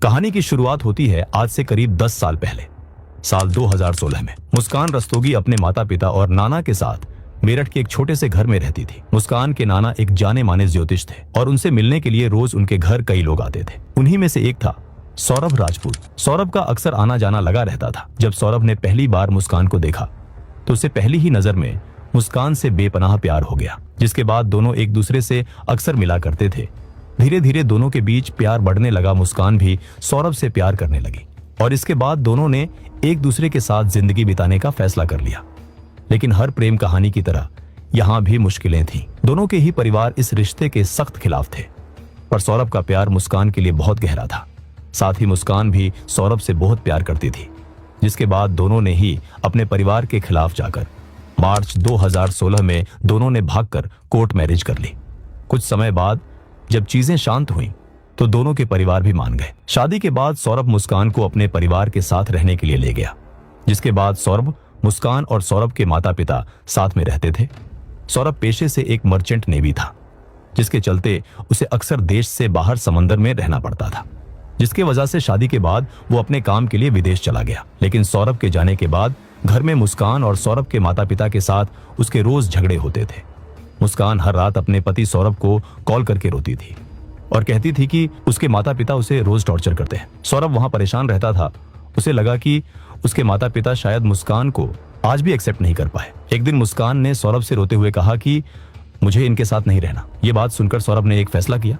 कहानी की शुरुआत होती है आज से करीब 10 साल पहले, साल 2016 में। मुस्कान रस्तोगी अपने माता पिता और नाना के साथ मेरठ के एक छोटे से घर में रहती थी। मुस्कान के नाना एक जाने माने ज्योतिष थे और उनसे मिलने के लिए रोज उनके घर कई लोग आते थे। उन्हीं में से एक था सौरभ राजपूत। सौरभ का अक्सर आना जाना लगा रहता था। जब सौरभ ने पहली बार मुस्कान को देखा तो उसे पहली ही नजर में मुस्कान से बेपनाह प्यार हो गया, जिसके बाद दोनों एक दूसरे से अक्सर मिला करते थे। धीरे धीरे दोनों के बीच प्यार बढ़ने लगा। मुस्कान भी सौरभ से प्यार करने लगी और इसके बाद दोनों ने एक दूसरे के साथ जिंदगी बिताने का फैसला कर लिया। लेकिन हर प्रेम कहानी की तरह यहाँ भी मुश्किलें थीं। दोनों के ही परिवार इस रिश्ते के सख्त खिलाफ थे, पर सौरभ का प्यार मुस्कान के लिए बहुत गहरा था। साथ ही मुस्कान भी सौरभ से बहुत प्यार करती थी, जिसके बाद दोनों ने ही अपने परिवार के खिलाफ जाकर मार्च 2016 में दोनों ने भागकर कोर्ट मैरिज कर ली। कुछ समय बाद जब चीजें शांत हुईं, तो दोनों के परिवार भी मान गए। शादी के बाद सौरभ मुस्कान को अपने परिवार के साथ रहने के लिए ले गया, जिसके बाद सौरभ, मुस्कान और सौरभ के माता पिता साथ में रहते थे। सौरभ पेशे से एक मर्चेंट नेवी था, जिसके चलते उसे अक्सर देश से बाहर समंदर में रहना पड़ता था, जिसकी वजह से शादी के बाद वो अपने काम के लिए विदेश चला गया। लेकिन सौरभ के जाने के बाद घर में मुस्कान और सौरभ के माता पिता के साथ उसके रोज झगड़े होते थे। मुस्कान हर रात अपने पति सौरभ को कॉल करके रोती थी और कहती थी कि उसके माता पिता उसे रोज टॉर्चर करते हैं। सौरभ वहां परेशान रहता था। उसे लगा कि उसके माता पिता शायद मुस्कान को आज भी एक्सेप्ट नहीं कर पाए। एक दिन मुस्कान ने सौरभ से रोते हुए कहा कि मुझे इनके साथ नहीं रहना। ये बात सुनकर सौरभ ने एक फैसला किया।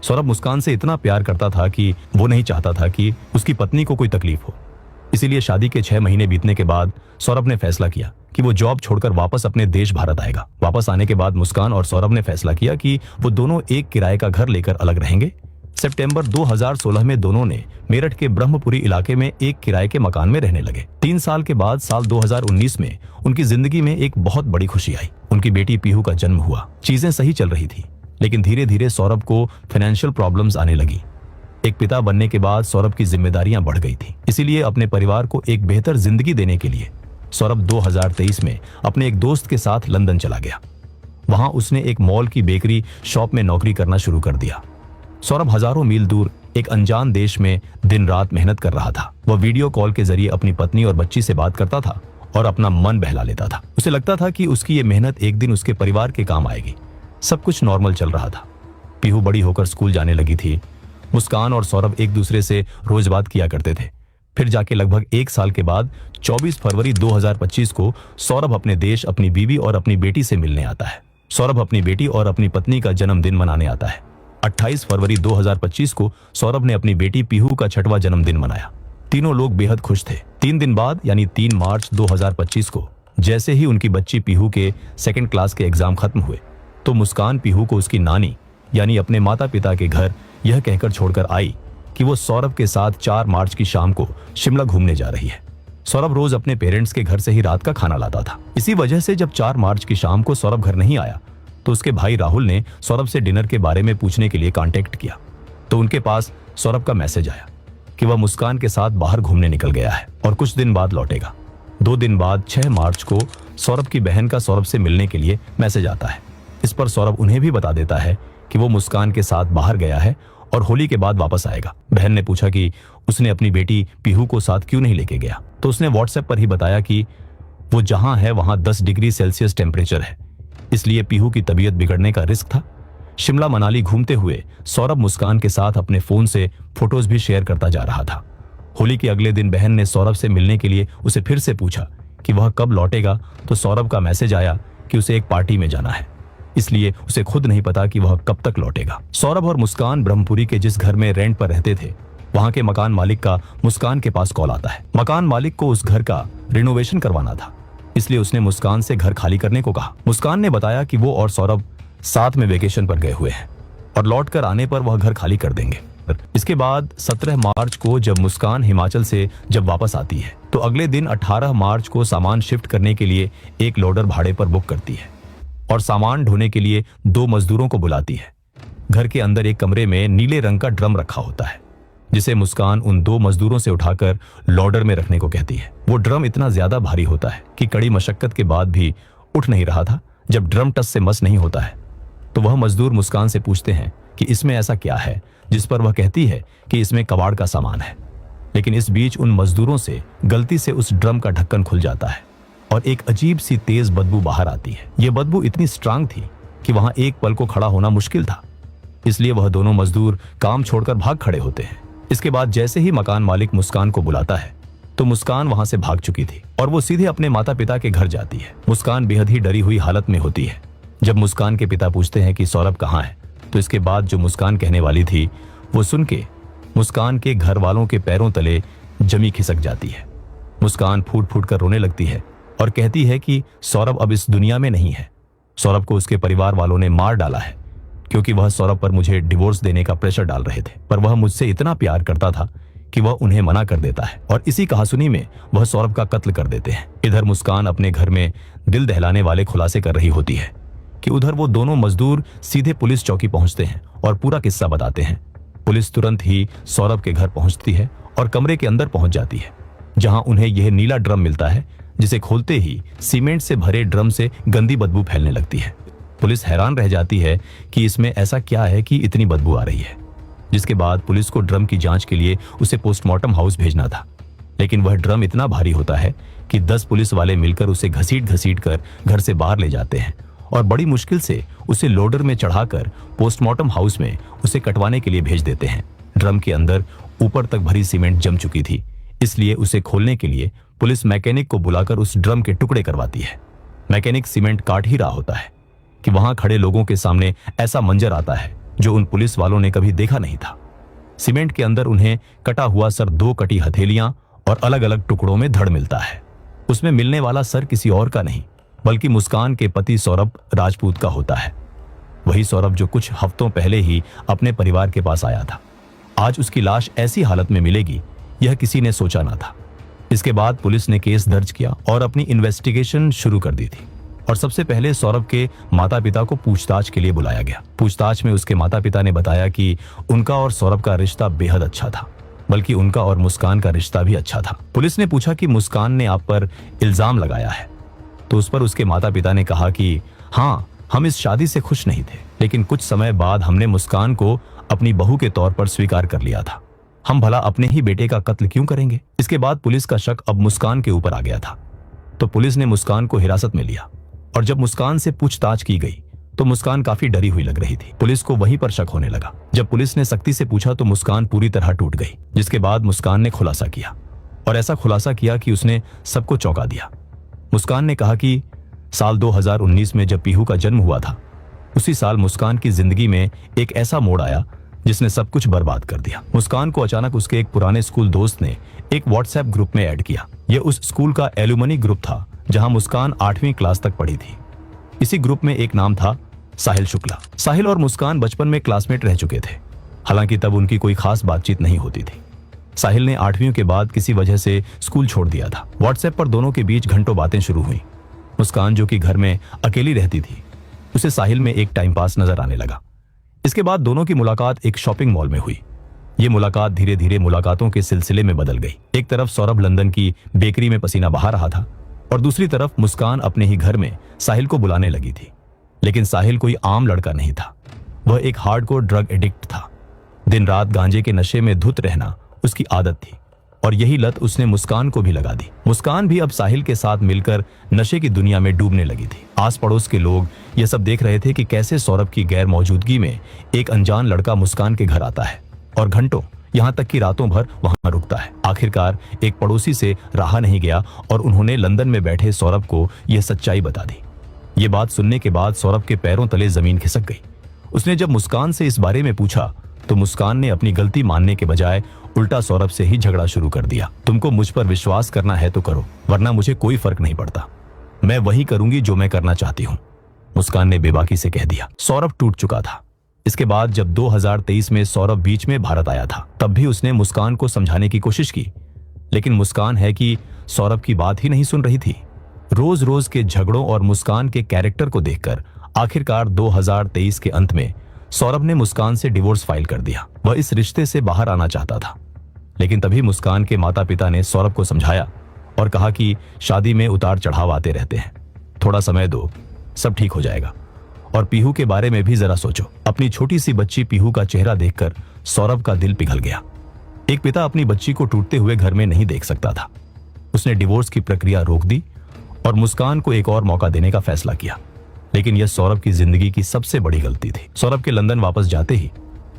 सौरभ मुस्कान से इतना प्यार करता था कि वो नहीं चाहता था कि उसकी पत्नी को कोई तकलीफ हो। इसीलिए शादी के 6 महीने बीतने के बाद सौरभ ने फैसला किया कि वो जॉब छोड़कर वापस अपने देश भारत आएगा। वापस आने के बाद मुस्कान और सौरभ ने फैसला किया कि वो दोनों एक किराए का घर लेकर अलग रहेंगे। सितंबर 2016 में दोनों ने मेरठ के ब्रह्मपुरी इलाके में एक किराए के मकान में रहने लगे। 3 साल के बाद साल 2019 में उनकी जिंदगी में एक बहुत बड़ी खुशी आई। उनकी बेटी पीहू का जन्म हुआ। चीजें सही चल रही थी, लेकिन धीरे धीरे सौरभ को फाइनेंशियल प्रॉब्लम्स आने लगी। एक पिता बनने के बाद सौरभ की जिम्मेदारियां बढ़ गई थी। इसीलिए अपने परिवार को एक बेहतर जिंदगी देने के लिए सौरभ 2023 में अपने एक दोस्त के साथ लंदन चला गया। वहां उसने एक मॉल की बेकरी शॉप में नौकरी करना शुरू कर दिया। सौरभ हजारों मील दूर एक अनजान देश में दिन रात मेहनत कर रहा था। वह वीडियो कॉल के जरिए अपनी पत्नी और बच्ची से बात करता था और अपना मन बहला लेता था। उसे लगता था कि उसकी ये मेहनत एक दिन उसके परिवार के काम आएगी। सब कुछ नॉर्मल चल रहा था। पीहू बड़ी होकर स्कूल जाने लगी थी। मुस्कान और सौरभ एक दूसरे से रोज बात किया करते थे। फिर जाके लगभग 1 साल के बाद 24 फरवरी 2025 को सौरभ अपने देश अपनी बीवी और अपनी बेटी से मिलने आता है। सौरभ अपनी बेटी और अपनी पत्नी का जन्मदिन मनाने आता है। 28 फरवरी 2025 को सौरभ ने अपनी बेटी पीहू का 6वां जन्मदिन मनाया। तीनों लोग बेहद खुश थे। 3 दिन बाद यानी 3 मार्च 2025 को जैसे ही उनकी बच्ची पीहू के 2nd क्लास के एग्जाम खत्म हुए, तो मुस्कान पीहू को उसकी नानी यानी अपने माता पिता के घर यह कहकर छोड़कर आई कि वो सौरभ के साथ 4 मार्च की शाम को शिमला घूमने जा रही है। सौरभ रोज अपने पेरेंट्स के घर से ही रात का खाना लाता था। इसी वजह से जब 4 मार्च की शाम को सौरभ घर नहीं आया, तो उसके भाई राहुल ने सौरभ से डिनर के बारे में पूछने के लिए कांटेक्ट किया। तो उनके पास सौरभ का मैसेज आया कि वह मुस्कान के साथ बाहर घूमने निकल गया है और कुछ दिन बाद लौटेगा। 2 दिन बाद 6 मार्च को सौरभ की बहन का सौरभ से मिलने के लिए मैसेज आता है। इस पर सौरभ उन्हें भी बता देता है कि वो मुस्कान के साथ बाहर गया है और होली के बाद वापस आएगा। बहन ने पूछा कि उसने अपनी बेटी पीहू को साथ क्यों नहीं लेके गया, तो उसने व्हाट्सएप पर ही बताया कि वो जहां है वहां 10 डिग्री सेल्सियस टेम्परेचर है, इसलिए पीहू की तबीयत बिगड़ने का रिस्क था। शिमला मनाली घूमते हुए सौरभ मुस्कान के साथ अपने फोन से फोटोज भी शेयर करता जा रहा था। होली के अगले दिन बहन ने सौरभ से मिलने के लिए उसे फिर से पूछा कि वह कब लौटेगा, तो सौरभ का मैसेज आया कि उसे एक पार्टी में जाना है, इसलिए उसे खुद नहीं पता कि वह कब तक लौटेगा। सौरभ और मुस्कान ब्रह्मपुरी के जिस घर में रेंट पर रहते थे, वहां के मकान मालिक का मुस्कान के पास कॉल आता है। मकान मालिक को उस घर का रिनोवेशन करवाना था, इसलिए उसने मुस्कान से घर खाली करने को कहा। मुस्कान ने बताया कि वो और सौरभ साथ में वेकेशन पर गए हुए हैं और लौट कर आने पर वह घर खाली कर देंगे। इसके बाद 17 मार्च को जब मुस्कान हिमाचल से जब वापस आती है, तो अगले दिन 18 मार्च को सामान शिफ्ट करने के लिए एक लोडर भाड़े पर बुक करती है और सामान ढोने के लिए 2 मजदूरों को बुलाती है। घर के अंदर एक कमरे में नीले रंग का ड्रम रखा होता है, जिसे मुस्कान उन 2 मजदूरों से उठाकर लोडर में रखने को कहती है। वो ड्रम इतना ज्यादा भारी होता है कि कड़ी मशक्कत के बाद भी उठ नहीं रहा था। जब ड्रम टस से मस नहीं होता है, तो वह मजदूर मुस्कान से पूछते हैं कि इसमें ऐसा क्या है जिस पर वह कहती है कि इसमें कबाड़ का सामान है। लेकिन इस बीच उन मजदूरों से गलती से उस ड्रम का ढक्कन खुल जाता है और एक अजीब सी तेज बदबू बाहर आती है। यह बदबू इतनी स्ट्रांग थी कि वहां एक पल को खड़ा होना मुश्किल था, इसलिए वह दोनों मजदूर काम छोड़कर भाग खड़े होते हैं। इसके बाद जैसे ही मकान मालिक मुस्कान को बुलाता है तो मुस्कान वहां से भाग चुकी थी और वो सीधे अपने माता पिता के घर जाती है। मुस्कान बेहद ही डरी हुई हालत में होती है। जब मुस्कान के पिता पूछते हैं कि सौरभ कहाँ है, तो इसके बाद जो मुस्कान कहने वाली थी वो सुन के मुस्कान के घर वालों के पैरों तले जमी खिसक जाती है। मुस्कान फूट फूट कर रोने लगती है और कहती है कि सौरभ अब इस दुनिया में नहीं है। सौरभ को उसके परिवार वालों ने मार डाला है क्योंकि वह सौरभ पर मुझे डिवोर्स देने का प्रेशर डाल रहे थे, पर वह मुझसे इतना प्यार करता था कि वह उन्हें मना कर देता है और इसी कहासुनी में वह सौरभ का कत्ल कर देते हैं। इधर मुस्कान अपने घर में दिल दहलाने वाले खुलासे कर रही होती है कि उधर वो दोनों मजदूर सीधे पुलिस चौकी पहुंचते हैं और पूरा किस्सा बताते हैं। पुलिस तुरंत ही सौरभ के घर पहुंचती है और कमरे के अंदर पहुंच जाती है, जहां उन्हें यह नीला ड्रम मिलता है, जिसे खोलते ही सीमेंट से भरे ड्रम से गंदी बदबू फैलने लगती है। पुलिस हैरान रह जाती है कि इसमें ऐसा क्या है कि इतनी बदबू आ रही है, जिसके बाद पुलिस को ड्रम की जांच के लिए उसे पोस्टमार्टम हाउस भेजना था। लेकिन वह ड्रम इतना भारी होता है कि 10 पुलिस वाले मिलकर उसे घसीट घसीट कर घर से बाहर ले जाते हैं और बड़ी मुश्किल से उसे लोडर में चढ़ाकर पोस्टमार्टम हाउस में उसे कटवाने के लिए भेज देते हैं। ड्रम के अंदर ऊपर तक भरी सीमेंट जम चुकी थी, इसलिए उसे खोलने के लिए पुलिस मैकेनिक को बुलाकर उस ड्रम के टुकड़े करवाती है। मैकेनिक सीमेंट काट ही रहा होता है कि वहां खड़े लोगों के सामने ऐसा मंजर आता है जो उन पुलिस वालों ने कभी देखा नहीं था। सीमेंट के अंदर उन्हें कटा हुआ सर, 2 कटी हथेलियां और अलग अलग टुकड़ों में धड़ मिलता है। उसमें मिलने वाला सर किसी और का नहीं बल्कि मुस्कान के पति सौरभ राजपूत का होता है। वही सौरभ जो कुछ हफ्तों पहले ही अपने परिवार के पास आया था। आज उसकी लाश ऐसी हालत में मिलेगी, यह किसी ने सोचा ना था। इसके बाद पुलिस ने केस दर्ज किया और अपनी इन्वेस्टिगेशन शुरू कर दी थी और सबसे पहले सौरभ के माता पिता को पूछताछ के लिए बुलाया गया। पूछताछ में उसके माता पिता ने बताया कि उनका और सौरभ का रिश्ता बेहद अच्छा था, बल्कि उनका और मुस्कान का रिश्ता भी अच्छा था। पुलिस ने पूछा कि मुस्कान ने आप पर इल्जाम लगाया है, तो उस पर उसके माता पिता ने कहा कि हाँ, हम इस शादी से खुश नहीं थे, लेकिन कुछ समय बाद हमने मुस्कान को अपनी बहू के तौर पर स्वीकार कर लिया था। हम भला अपने ही बेटे का कत्ल क्यों करेंगे। इसके बाद पुलिस का शक अब मुस्कान के ऊपर आ गया था, तो पुलिस ने मुस्कान को हिरासत में लिया और जब मुस्कान से पूछताछ की गई तो मुस्कान काफी डरी हुई लग रही थी। पुलिस को वहीं पर शक होने लगा। जब पुलिस ने सख्ती से पूछा तो मुस्कान पूरी तरह टूट गई, जिसके बाद मुस्कान ने खुलासा किया और ऐसा खुलासा किया कि उसने सबको चौंका दिया। मुस्कान ने कहा कि साल 2019 में जब पीहू का जन्म हुआ था, उसी साल मुस्कान की जिंदगी में एक ऐसा मोड़ आया जिसने सब कुछ बर्बाद कर दिया। मुस्कान को अचानक उसके एक पुराने स्कूल दोस्त ने एक व्हाट्सएप ग्रुप में ऐड किया। यह उस स्कूल का एलुमनी ग्रुप था जहां मुस्कान 8वीं क्लास तक पढ़ी थी। इसी ग्रुप में एक नाम था साहिल शुक्ला। साहिल और मुस्कान बचपन में क्लासमेट रह चुके थे, हालांकि तब उनकी कोई खास बातचीत नहीं होती थी। साहिल ने 8वीं के बाद किसी वजह से स्कूल छोड़ दिया था। व्हाट्सएप पर दोनों के बीच घंटों बातें शुरू हुई। मुस्कान जो कि घर में अकेली रहती थी, उसे साहिल में एक टाइम पास नजर आने लगा। इसके बाद दोनों की मुलाकात एक शॉपिंग मॉल में हुई। ये मुलाकात धीरे धीरे मुलाकातों के सिलसिले में बदल गई। एक तरफ सौरभ लंदन की बेकरी में पसीना बहा रहा था और दूसरी तरफ मुस्कान अपने ही घर में साहिल को बुलाने लगी थी। लेकिन साहिल कोई आम लड़का नहीं था, वह एक हार्डकोर ड्रग एडिक्ट था। दिन रात गांजे के नशे में धुत रहना उसकी आदत थी और यही लत उसने मुस्कान को भी लगा दी। मुस्कान भी अब साहिल के साथ मिलकर नशे की दुनिया में डूबने लगी थी। आस पड़ोस के लोग यह सब देख रहे थे कि कैसे सौरभ की गैर मौजूदगी में एक अनजान लड़का मुस्कान के घर आता है और घंटों, यहां तक कि रातों भर वहां रुकता है। आखिरकार एक पड़ोसी से रहा नहीं गया और उन्होंने लंदन में बैठे सौरभ को यह सच्चाई बता दी। ये बात सुनने के बाद सौरभ के पैरों तले जमीन खिसक गई। उसने जब मुस्कान से इस बारे में पूछा तो मुस्कान ने अपनी गलती मानने के बजाय उल्टा सौरभ से ही झगड़ा शुरू कर दिया। तुमको मुझ पर विश्वास करना है तो करो, वरना मुझे कोई फर्क नहीं पड़ता। मैं वही करूंगी जो मैं करना चाहती हूं, मुस्कान ने बेबाकी से कह दिया। सौरभ टूट चुका था। इसके बाद जब 2023 में सौरभ बीच में भारत आया था, तब भी उसने मुस्कान को समझाने की कोशिश की, लेकिन मुस्कान है कि सौरभ की बात ही नहीं सुन रही थी। रोज रोज के झगड़ों और मुस्कान के कैरेक्टर को देखकर आखिरकार 2023 के अंत में सौरभ ने मुस्कान से डिवोर्स फाइल कर दिया। वह इस रिश्ते से बाहर आना चाहता था, लेकिन तभी मुस्कान के माता पिता ने सौरभ को समझाया और कहा कि शादी में उतार चढ़ाव आते रहते हैं, थोड़ा समय दो, सब ठीक हो जाएगा। और पीहू के बारे में भी जरा सोचो। अपनी छोटी सी बच्ची पीहू का चेहरा देखकर सौरभ का दिल पिघल गया। एक पिता अपनी बच्ची को टूटते हुए घर में नहीं देख सकता था। उसने डिवोर्स की प्रक्रिया रोक दी और मुस्कान को एक और मौका देने का फैसला किया। लेकिन यह सौरभ की जिंदगी की सबसे बड़ी गलती थी। सौरभ के लंदन वापस जाते ही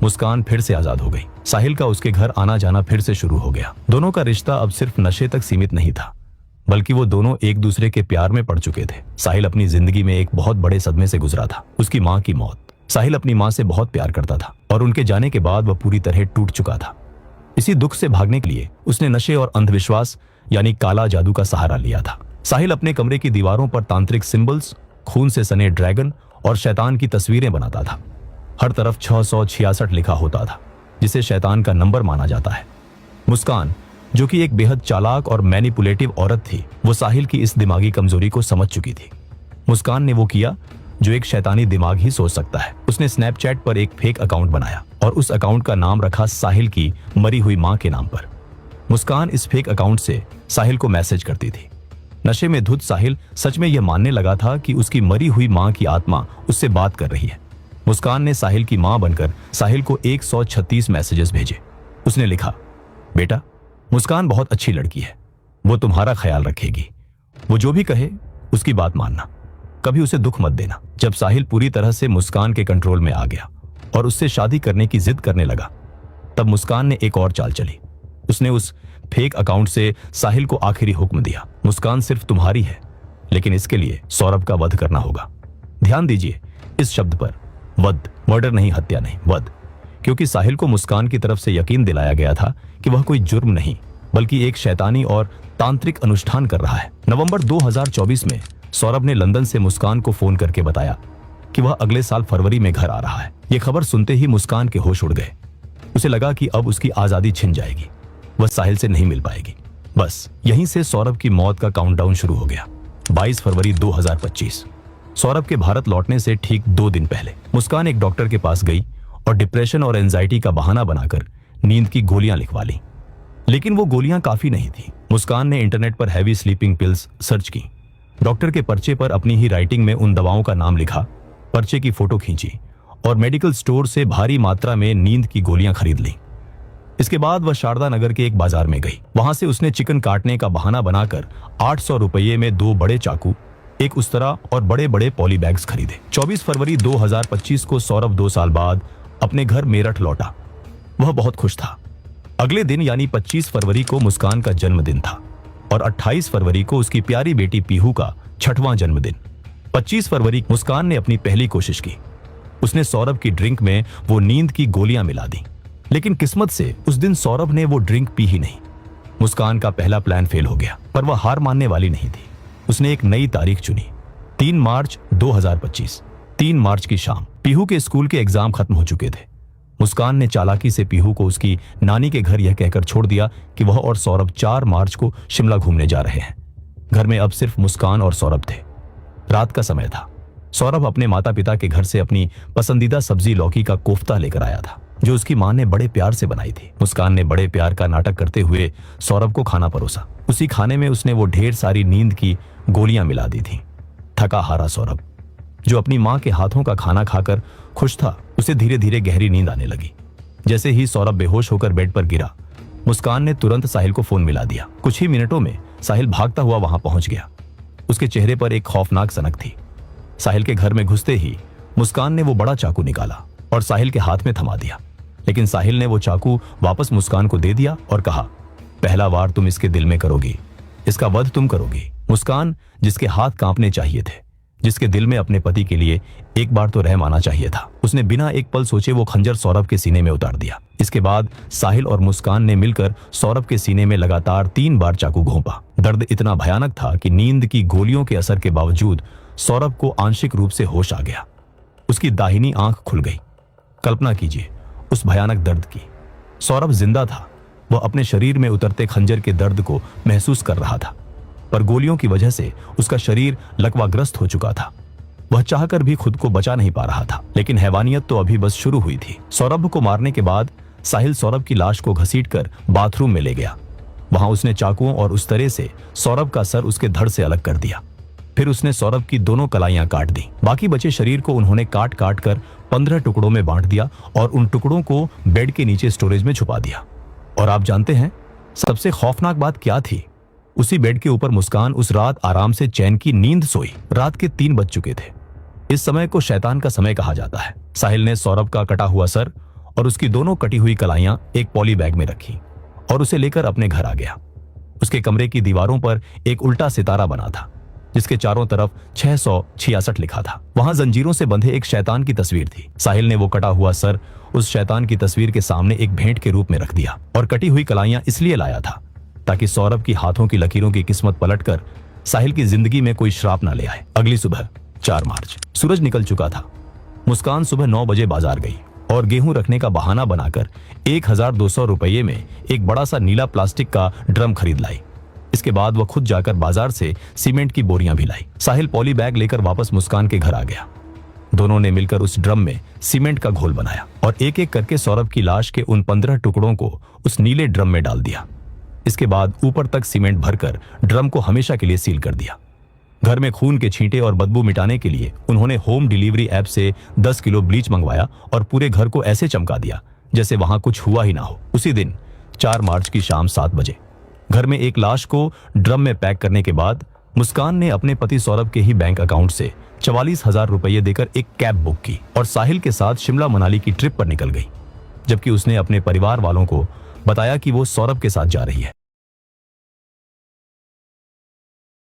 मुस्कान फिर से आजाद हो गई। साहिल का उसके घर आना जाना फिर से शुरू हो गया। दोनों का रिश्ता अब सिर्फ नशे तक सीमित नहीं था, बल्कि वो दोनों एक दूसरे के प्यार में पड़ चुके थे। साहिल अपनी जिंदगी में एक बहुत बड़े सदमे से गुजरा था, उसकी मां की मौत। साहिल अपनी मां से बहुत प्यार करता था और उनके जाने के बाद वह पूरी तरह टूट चुका था। इसी दुख से भागने के लिए उसने नशे और अंधविश्वास यानी काला जादू का सहारा लिया था। साहिल अपने कमरे की दीवारों पर तांत्रिक सिंबल्स, खून से सने ड्रैगन और शैतान की तस्वीरें बनाता था। हर तरफ 666 लिखा होता था, जिसे शैतान का नंबर माना जाता है। मुस्कान, जो कि एक बेहद चालाक और मैनिपुलेटिव औरत थी, वो साहिल की इस दिमागी कमजोरी को समझ चुकी थी। मुस्कान ने वो किया जो एक शैतानी दिमाग ही सोच सकता है। उसने स्नैपचैट पर एक फेक अकाउंट बनाया और उस अकाउंट का नाम रखा साहिल की मरी हुई मां के नाम पर। मुस्कान इस फेक अकाउंट से साहिल को मैसेज करती थी। नशे में धुत साहिल सच में यह मानने लगा था कि उसकी मरी हुई मां की आत्मा उससे बात कर रही है। मुस्कान ने साहिल की मां बनकर साहिल को 136 मैसेजेस भेजे। उसने लिखा, बेटा, मुस्कान बहुत अच्छी लड़की है, वो तुम्हारा ख्याल रखेगी। वो जो भी कहे उसकी बात मानना, कभी उसे दुख मत देना। जब साहिल पूरी तरह से मुस्कान के कंट्रोल में आ गया और उससे शादी करने की जिद करने लगा, तब मुस्कान ने एक और चाल चली। उसने उस फेक अकाउंट से साहिल को आखिरी हुक्म दिया, मुस्कान सिर्फ तुम्हारी है, लेकिन इसके लिए सौरभ का वध करना होगा। ध्यान दीजिए इस शब्द पर, वध, मर्डर नहीं, हत्या नहीं, वध, क्योंकि साहिल को मुस्कान की तरफ से यकीन दिलाया गया था कि वह कोई जुर्म नहीं बल्कि एक शैतानी और तांत्रिक अनुष्ठान कर रहा है। नवंबर 2024 में सौरभ ने लंदन से मुस्कान को फोन करके बताया कि वह अगले साल फरवरी में घर आ रहा है। यह खबर सुनते ही मुस्कान के होश उड़ गए। उसे लगा कि अब उसकी आजादी छिन जाएगी, वह साहिल से नहीं मिल पाएगी। बस यहीं से सौरभ की मौत का काउंटडाउन शुरू हो गया। 22 फरवरी 2025। सौरभ के भारत लौटने से ठीक 2 दिन पहले मुस्कान एक डॉक्टर के पास गई और डिप्रेशन और एंजाइटी का बहाना बनाकर नींद की गोलियां लिखवा ली। लेकिन वो गोलियां काफी नहीं थी। मुस्कान ने इंटरनेट पर हैवी स्लीपिंग पिल्स सर्च की, डॉक्टर के पर्चे पर अपनी ही राइटिंग में उन दवाओं का नाम लिखा, पर्चे की फोटो खींची और मेडिकल स्टोर से भारी मात्रा में नींद की गोलियां खरीद ली। इसके बाद वह शारदा नगर के एक बाजार में गई। वहां से उसने चिकन काटने का बहाना बनाकर 800 रुपये में 2 बड़े चाकू, एक उस्तरा और बड़े बड़े पॉली बैग्स खरीदे। 24 फरवरी 2025 को सौरभ 2 साल बाद अपने घर मेरठ लौटा। वह बहुत खुश था। अगले दिन यानी 25 फरवरी को मुस्कान का जन्मदिन था और 28 फरवरी को उसकी प्यारी बेटी पीहू का 6वां जन्मदिन। 25 फरवरी मुस्कान ने अपनी पहली कोशिश की। उसने सौरभ की ड्रिंक में वो नींद की गोलियां मिला दी, लेकिन किस्मत से उस दिन सौरभ ने वो ड्रिंक पी ही नहीं। मुस्कान का पहला प्लान फेल हो गया, पर वह हार मानने वाली नहीं थी। उसने एक नई तारीख चुनी, 3 मार्च 2025। 3 मार्च की शाम पीहू के स्कूल के एग्जाम खत्म हो चुके थे। मुस्कान ने चालाकी से पीहू को उसकी नानी के घर यह कहकर छोड़ दिया कि वह और सौरभ 4 मार्च को शिमला घूमने जा रहे हैं। घर में अब सिर्फ मुस्कान और सौरभ थे। रात का समय था। सौरभ अपने माता पिता के घर से अपनी पसंदीदा सब्जी लौकी का कोफ्ता लेकर आया था, जो उसकी मां ने बड़े प्यार से बनाई थी। मुस्कान ने बड़े प्यार का नाटक करते हुए सौरभ को खाना परोसा। उसी खाने में उसने वो ढेर सारी नींद की गोलियां मिला दी थी। थका हारा सौरभ, जो अपनी मां के हाथों का खाना खाकर खुश था, उसे धीरे धीरे गहरी नींद आने लगी। जैसे ही सौरभ बेहोश होकर बेड पर गिरा, मुस्कान ने तुरंत साहिल को फोन मिला दिया। कुछ ही मिनटों में साहिल भागता हुआ वहां पहुंच गया। उसके चेहरे पर एक खौफनाक सनक थी। साहिल के घर में घुसते ही मुस्कान ने वो बड़ा चाकू निकाला और साहिल के हाथ में थमा दिया। लेकिन साहिल ने वो चाकू वापस मुस्कान को दे दिया और कहा, पहला वार तुम इसके दिल में करोगी, इसका वध तुम करोगी। मुस्कान, जिसके हाथ कांपने चाहिए थे, जिसके दिल में अपने पति के लिए एक बार तो रहम आना चाहिए था, उसने बिना एक पल सोचे वो खंजर सौरभ के सीने में उतार दिया। इसके बाद साहिल और मुस्कान ने मिलकर सौरभ के सीने में लगातार 3 बार चाकू घोंपा। दर्द इतना भयानक था कि नींद की गोलियों के असर के बावजूद सौरभ को आंशिक रूप से होश आ गया। उसकी दाहिनी आंख खुल गई। कल्पना कीजिए उस भयानक दर्द की। सौरभ जिंदा था। वह अपने शरीर में उतरते खंजर के दर्द को महसूस कर रहा था, पर गोलियों की वजह से उसका शरीर लकवाग्रस्त हो चुका था। वह चाहकर भी खुद को बचा नहीं पा रहा था, लेकिन हैवानियत तो अभी बस शुरू हुई थी। सौरभ को मारने के बाद साहिल सौरभ की लाश को घसीटकर बाथरूम में ले गया। वहां उसने चाकुओं और उस तरह से सौरभ का सर उसके धड़ से अलग कर दिया। फिर उसने सौरभ की दोनों कलाइयां काट दी। बाकी बचे शरीर को उन्होंने काट काट कर 15 टुकड़ों में बांट दिया और उन टुकड़ों को बेड के नीचे स्टोरेज में छुपा दिया। और आप जानते हैं सबसे खौफनाक बात क्या थी? उसी बेड के ऊपर मुस्कान उस रात आराम से चैन की नींद सोई। रात के 3 बज चुके थे। इस समय को शैतान का समय कहा जाता है। साहिल ने सौरभ का कटा हुआ सर और उसकी दोनों कटी हुई कलाइयां एक पॉली बैग में रखी और उसे लेकर अपने घर आ गया। उसके कमरे की दीवारों पर एक उल्टा सितारा बना था जिसके चारों तरफ 666 लिखा था। वहां जंजीरों से बंधे एक शैतान की तस्वीर थी। साहिल ने वो कटा हुआ सर उस शैतान की तस्वीर के सामने एक भेंट के रूप में रख दिया और कटी हुई कलाइयां इसलिए लाया था ताकि सौरभ की हाथों की लकीरों की किस्मत पलटकर साहिल की जिंदगी में कोई श्राप न ले आए। अगली सुबह 4 मार्च, सूरज निकल चुका था। मुस्कान सुबह 9 बजे बाजार गई और गेहूं रखने का बहाना बनाकर 1200 रुपये में एक बड़ा सा नीला प्लास्टिक का ड्रम खरीद लाई। इसके बाद वह खुद जाकर बाजार से सीमेंट की बोरियां भी लाई। साहिल पॉली बैग लेकर वापस मुस्कान के घर आ गया। दोनों ने मिलकर उस ड्रम में सीमेंट का घोल बनाया और एक एक करके सौरभ की लाश के उन 15 टुकड़ों को उस नीले ड्रम में डाल दिया। इसके बाद ऊपर तक सीमेंट भरकर ड्रम को हमेशा के लिए सील कर दिया। घर में खून के छींटे और बदबू मिटाने के लिए उन्होंने होम डिलीवरी ऐप से 10 किलो ब्लीच मंगवाया और पूरे घर को ऐसे चमका दिया जैसे वहां कुछ हुआ ही ना हो। उसी दिन 4 मार्च की शाम 7 बजे घर में एक लाश को ड्रम में पैक करने के बाद मुस्कान ने अपने पति सौरभ के ही बैंक अकाउंट से 44,000 रुपये देकर एक कैब बुक की और साहिल के साथ शिमला मनाली की ट्रिप पर निकल गई, जबकि उसने अपने परिवार वालों को बताया कि वो सौरभ के साथ जा रही है।